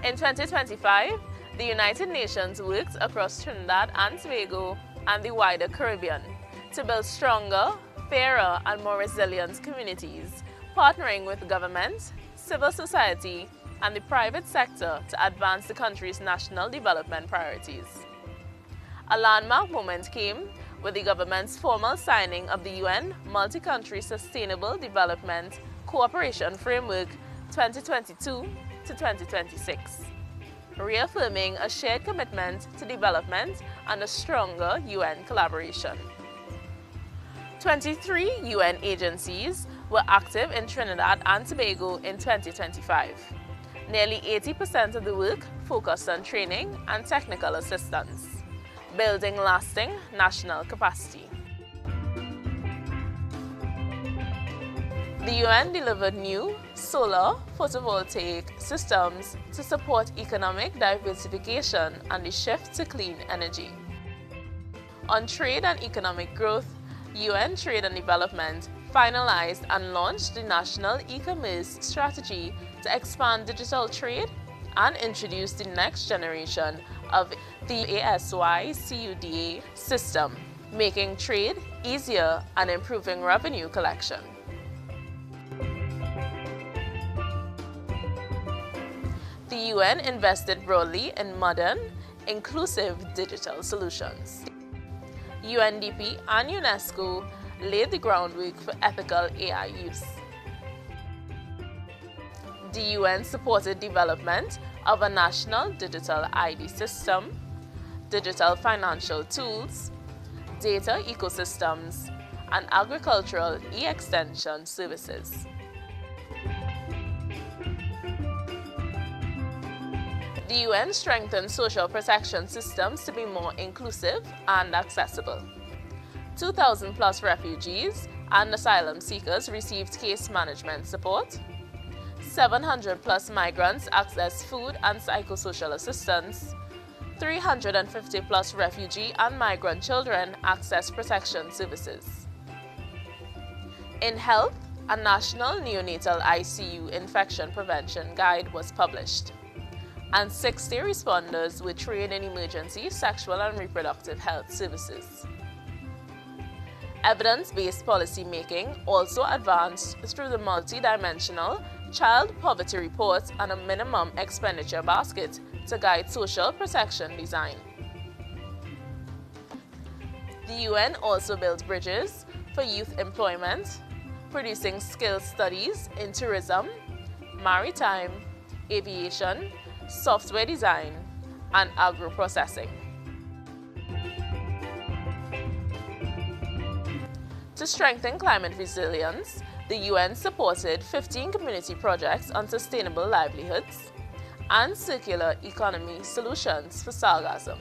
In 2025, the United Nations worked across Trinidad and Tobago and the wider Caribbean to build stronger, fairer and more resilient communities, partnering with government, civil society and the private sector to advance the country's national development priorities. A landmark moment came with the government's formal signing of the UN Multi-Country Sustainable Development Cooperation Framework 2022 to 2026, reaffirming a shared commitment to development and a stronger UN collaboration. 23 UN agencies were active in Trinidad and Tobago in 2025. Nearly 80% of the work focused on training and technical assistance, building lasting national capacity. The UN delivered new solar photovoltaic systems to support economic diversification and the shift to clean energy. On trade and economic growth, UN Trade and Development finalized and launched the National E-commerce Strategy to expand digital trade and introduce the next generation of the ASY-CUDA system, making trade easier and improving revenue collection. The UN invested broadly in modern, inclusive digital solutions. UNDP and UNESCO laid the groundwork for ethical AI use. The UN supported development of a national digital ID system, digital financial tools, data ecosystems, and agricultural e-extension services. The UN strengthened social protection systems to be more inclusive and accessible. 2,000 plus refugees and asylum seekers received case management support. 700 plus migrants accessed food and psychosocial assistance. 350 plus refugee and migrant children accessed protection services. In health, a national neonatal ICU infection prevention guide was published, and 60 responders were trained in emergency sexual and reproductive health services. Evidence-based policy making also advanced through the multi-dimensional child poverty report and a minimum expenditure basket to guide social protection design. The UN also built bridges for youth employment, producing skills studies in tourism, maritime, aviation, software design, and agro-processing. To strengthen climate resilience, the UN supported 15 community projects on sustainable livelihoods and circular economy solutions for sargassum.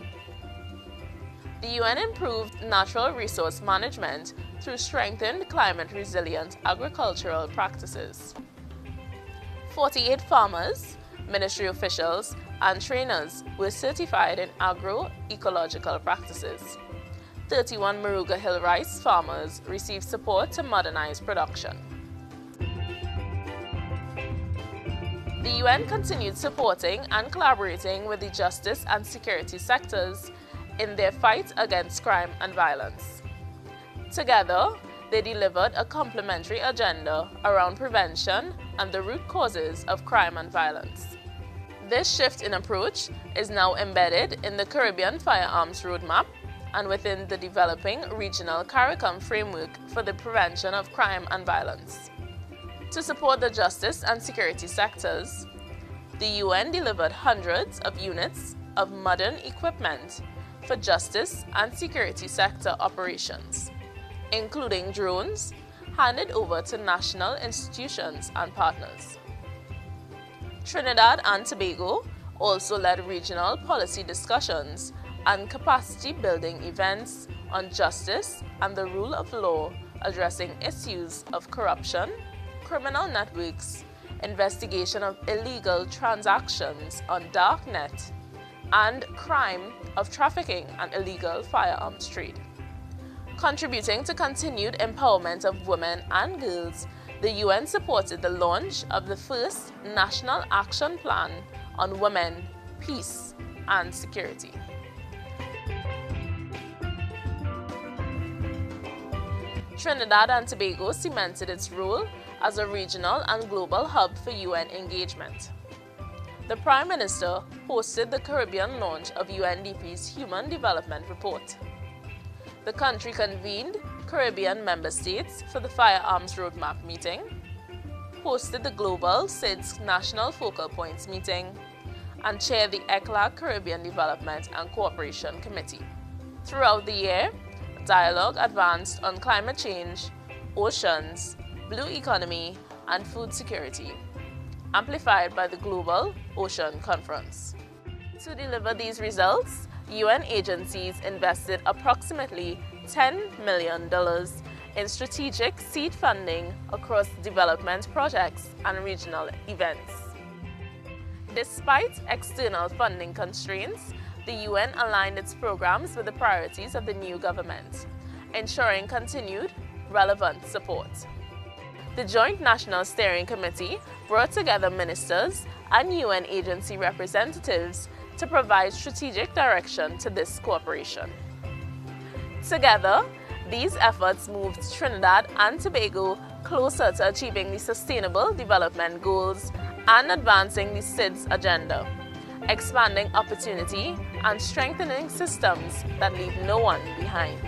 The UN improved natural resource management through strengthened climate-resilient agricultural practices. 48 farmers, ministry officials, and trainers were certified in agro-ecological practices. 31 Moruga Hill rice farmers received support to modernize production. The UN continued supporting and collaborating with the justice and security sectors in their fight against crime and violence. Together, they delivered a complementary agenda around prevention and the root causes of crime and violence. This shift in approach is now embedded in the Caribbean Firearms Roadmap and within the developing regional CARICOM framework for the prevention of crime and violence. To support the justice and security sectors, the UN delivered hundreds of units of modern equipment for justice and security sector operations, including drones handed over to national institutions and partners. Trinidad and Tobago also led regional policy discussions and capacity building events on justice and the rule of law, addressing issues of corruption, criminal networks, investigation of illegal transactions on darknet, and crime of trafficking and illegal firearms trade. Contributing to continued empowerment of women and girls, the UN supported the launch of the first National Action Plan on Women, Peace and Security. Trinidad and Tobago cemented its role as a regional and global hub for UN engagement. The Prime Minister hosted the Caribbean launch of UNDP's Human Development Report. The country convened Caribbean member states for the Firearms Roadmap meeting, hosted the Global SIDS National Focal Points meeting, and chaired the ECLAC Caribbean Development and Cooperation Committee. Throughout the year, dialogue advanced on climate change, oceans, blue economy, and food security, amplified by the Global Ocean Conference. To deliver these results, UN agencies invested approximately $10 million in strategic seed funding across development projects and regional events. Despite external funding constraints, the UN aligned its programs with the priorities of the new government, ensuring continued, relevant support. The Joint National Steering Committee brought together ministers and UN agency representatives to provide strategic direction to this cooperation. Together, these efforts moved Trinidad and Tobago closer to achieving the Sustainable Development Goals and advancing the SIDS agenda, expanding opportunity and strengthening systems that leave no one behind.